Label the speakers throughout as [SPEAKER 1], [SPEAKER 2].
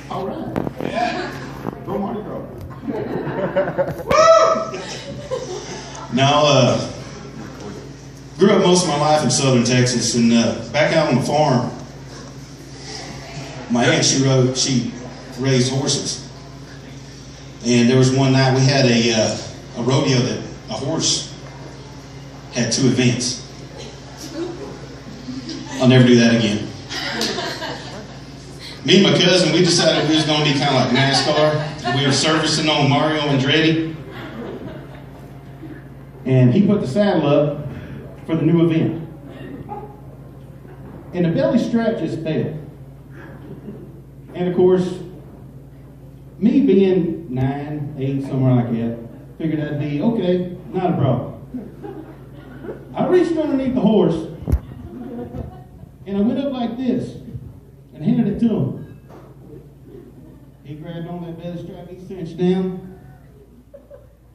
[SPEAKER 1] All right. Yeah. Go Mardi Gras. Now, grew up most of my life in southern Texas, and back out on the farm, my aunt, she raised horses. And there was one night we had a rodeo that a horse had 2 events. I'll never do that again. Me and my cousin, we decided we was going to be kind of like NASCAR. We were servicing on Mario Andretti. And he put the saddle up for the new event. And the belly strap just failed. And of course, me being 9, 8, somewhere like that, figured that'd be okay, not a problem. I reached underneath the horse, and I went up like this, and handed it to him. He grabbed on that belly strap, he cinched down,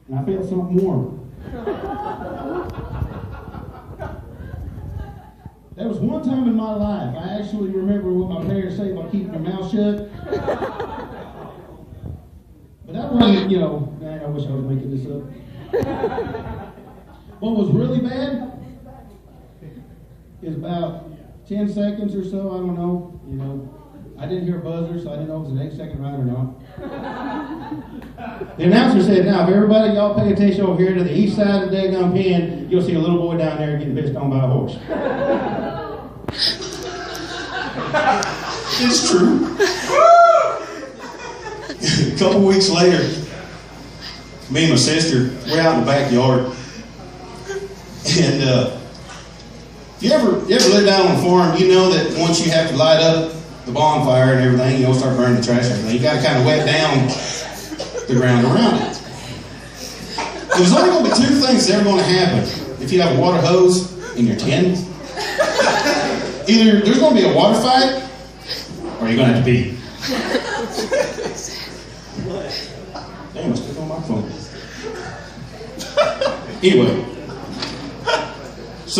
[SPEAKER 1] and I felt something warm. There was one time in my life I actually remember what my parents say about keeping your mouth shut. But that wasn't, I wish I was making this up. What was really bad is about 10 seconds or so, I don't know, I didn't hear a buzzer, so I didn't know if it was an 8-second ride or not. The announcer said, now, if everybody, y'all pay attention over here to the east side of the daggum pen, you'll see a little boy down there getting pissed on by a horse. It's true. A couple weeks later, me and my sister, we're out in the backyard. And if you ever live down on a farm, you know that once you have to light up the bonfire and everything, start burning the trash and everything, you got to kind of wet down the ground around it. There's only going to be 2 things that's ever going to happen if you have a water hose in your tin. Either there's going to be a water fight, or you're going to have to pee. Damn, I stuck on my phone. Anyway, so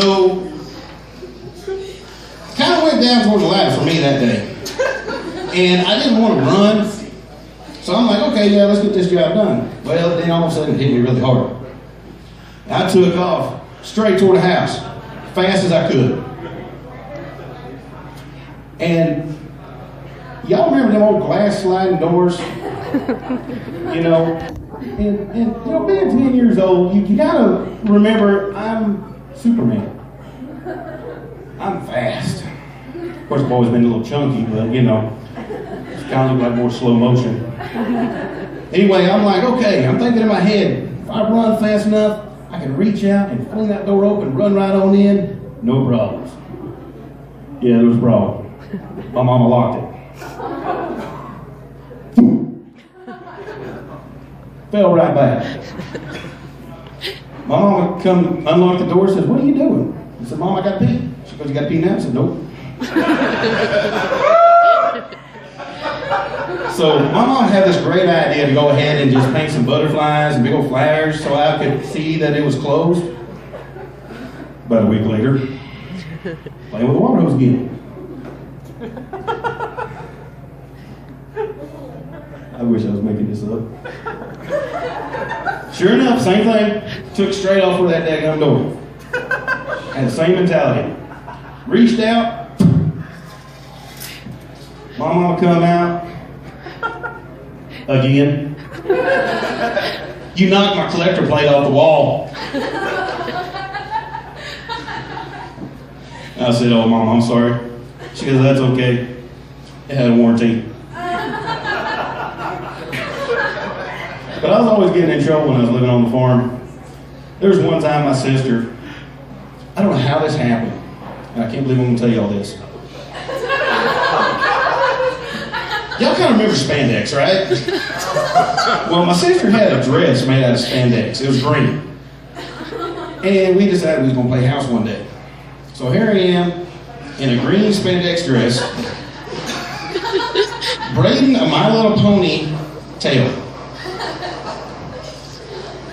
[SPEAKER 1] kind of went down toward the ladder for me that day. And I didn't want to run. So I'm like, okay, yeah, let's get this job done. Well, then all of a sudden it hit me really hard. I took off straight toward the house, fast as I could. And y'all remember them old glass sliding doors? And being 10 years old, you gotta remember I'm Superman. I'm fast. Of course, I've always been a little chunky, but it's kind of look like more slow motion. Anyway, I'm like, okay, I'm thinking in my head, if I run fast enough, I can reach out and fling that door open, run right on in, no problems. Yeah, there was a problem. My mama locked it. Fell right back. My mama come unlock the door and says, what are you doing? I said, Mom, I got to pee. She goes, you got to pee now? I said, nope. So my mom had this great idea to go ahead and just paint some butterflies and big old flowers so I could see that it was closed. About a week later, playing with the water hose again. I wish I was making this up. Sure enough, same thing. Took straight off for that daggum door. Had the same mentality. Reached out. My mama come out. Again. You knocked my collector plate off the wall. I said, oh, Mom, I'm sorry. She goes, that's okay. It had a warranty. But I was always getting in trouble when I was living on the farm. There was one time my sister, I don't know how this happened, and I can't believe I'm going to tell you all this. Y'all kind of remember spandex, right? Well, my sister had a dress made out of spandex. It was green. And we decided we was going to play house one day. So here I am in a green spandex dress, braiding a My Little Pony tail.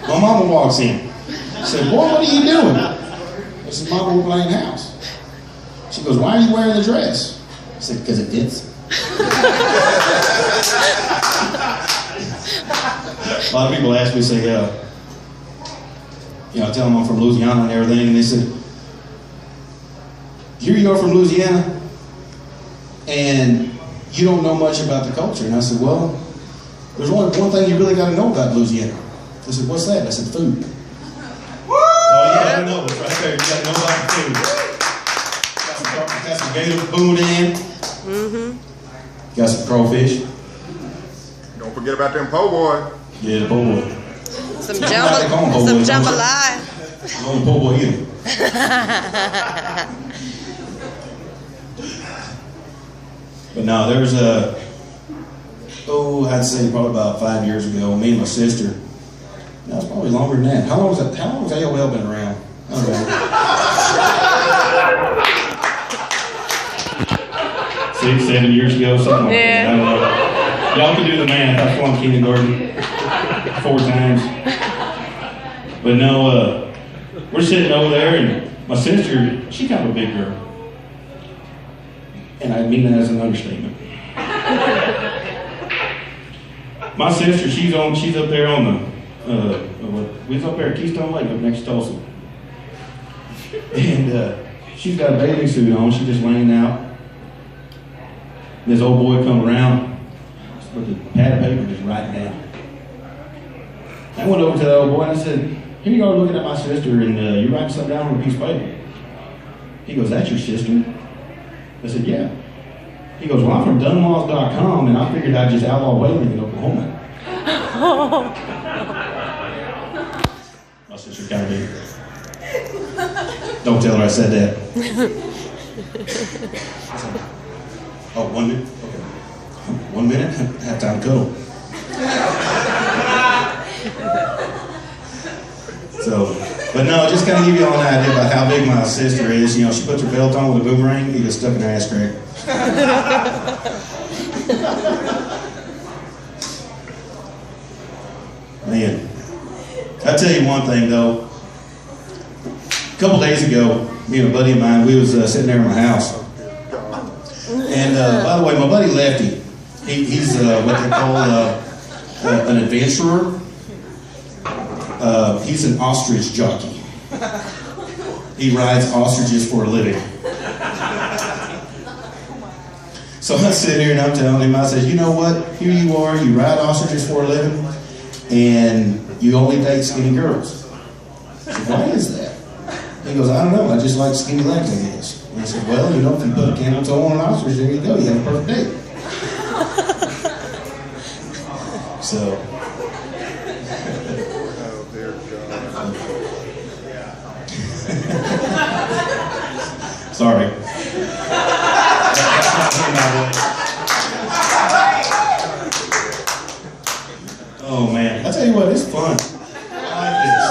[SPEAKER 1] My mama walks in. I said, boy, what are you doing? I said, Mama, we're playing house. She goes, why are you wearing the dress? I said, because it fits. A lot of people ask me, say, I tell them I'm from Louisiana and everything, and they said, here you are from Louisiana, and you don't know much about the culture. And I said, well, there's only one thing you really got to know about Louisiana. They said, what's that? I said, food. Oh yeah, I know. It's right there. You got to know about the food. Got some gator boudin. Got some crawfish.
[SPEAKER 2] Don't forget about them po' boy.
[SPEAKER 1] Yeah, po' boy.
[SPEAKER 3] Some jambalaya.
[SPEAKER 1] Only po' boy either. But no, there's I'd say probably about 5 years ago, me and my sister. No, it's probably longer than that. How long has AOL been around? I don't know. 6, 7 years ago, something like that. I don't know. Y'all can do the math. I flunked kindergarten 4 times. But no, we're sitting over there, and my sister, she's kind of a big girl. And I mean that as an understatement. My sister, she's up there on the, we was up there at Keystone Lake, up next to Tulsa. And she's got a bathing suit on, she's just laying out. And this old boy come around with a pad of paper just writing down. I went over to the old boy and I said, here you are looking at my sister and you're writing something down on a piece of paper. He goes, that's your sister? I said, yeah. He goes, well, I'm from Dunlaws.com, and I figured I'd just outlaw whaling in Oklahoma. My sister kind of did. Don't tell her I said that. Oh, 1 minute? Okay. 1 minute? Have time to cuddle. So, but no, just kind of give you all an idea about how big my sister is. You know, she puts her belt on with a boomerang, he gets stuck in her ass crack. Man, I'll tell you one thing though. A couple days ago, me and a buddy of mine, we was sitting there in my house. And by the way, my buddy Lefty, he's what they call an adventurer. He's an ostrich jockey. He rides ostriches for a living. So I sit here and I'm telling him, I said, you know what? Here you are, you ride ostriches for a living, and you only date skinny girls. I said, why is that? He goes, I don't know, I just like skinny legs, I guess. And I said, well, you know, if you put a camel toe on an ostrich, there you go, you have a perfect date. So.
[SPEAKER 2] Oh, dear God.
[SPEAKER 1] Sorry. Oh man, I tell you what, it's fun. I like this.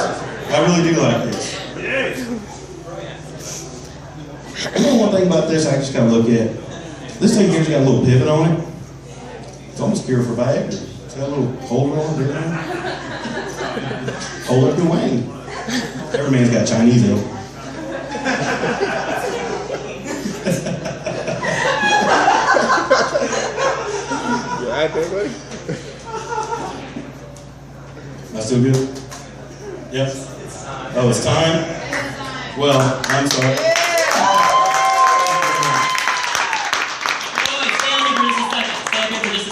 [SPEAKER 1] I really do like this. You know one thing about this I just gotta look at? This thing here's got a little pivot on it. It's almost pure for Viagra. It's got a little holder on it. Hold up your wang. Every man's got Chinese though. That's still good? Yep. Oh, it's time? Well, I'm sorry.